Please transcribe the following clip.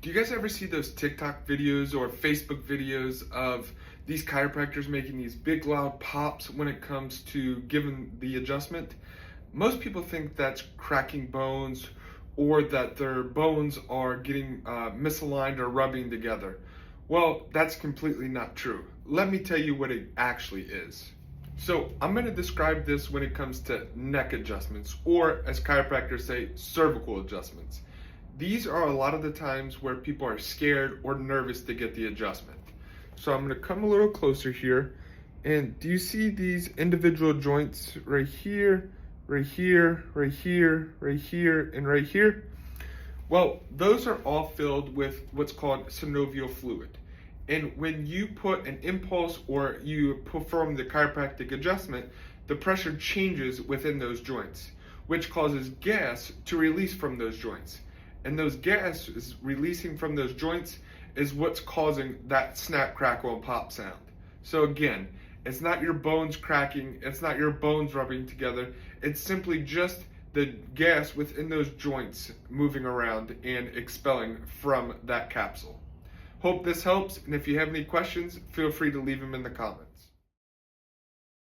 Do you guys ever see those TikTok videos or Facebook videos of these chiropractors making these big loud pops when it comes to giving the adjustment? Most people think that's cracking bones or that their bones are getting misaligned or rubbing together. Well, that's completely not true. Let me tell you what it actually is. So I'm going to describe this when it comes to neck adjustments, or as chiropractors say, cervical adjustments. These are a lot of the times where people are scared or nervous to get the adjustment. So I'm going to come a little closer here, and do you see these individual joints right here, right here, right here, right here, and right here? Well, those are all filled with what's called synovial fluid. And when you put an impulse or you perform the chiropractic adjustment, the pressure changes within those joints, which causes gas to release from those joints. And those gases releasing from those joints is what's causing that snap, crackle, and pop sound. So again, it's not your bones cracking, it's not your bones rubbing together, it's simply just the gas within those joints moving around and expelling from that capsule. Hope this helps, and if you have any questions, feel free to leave them in the comments.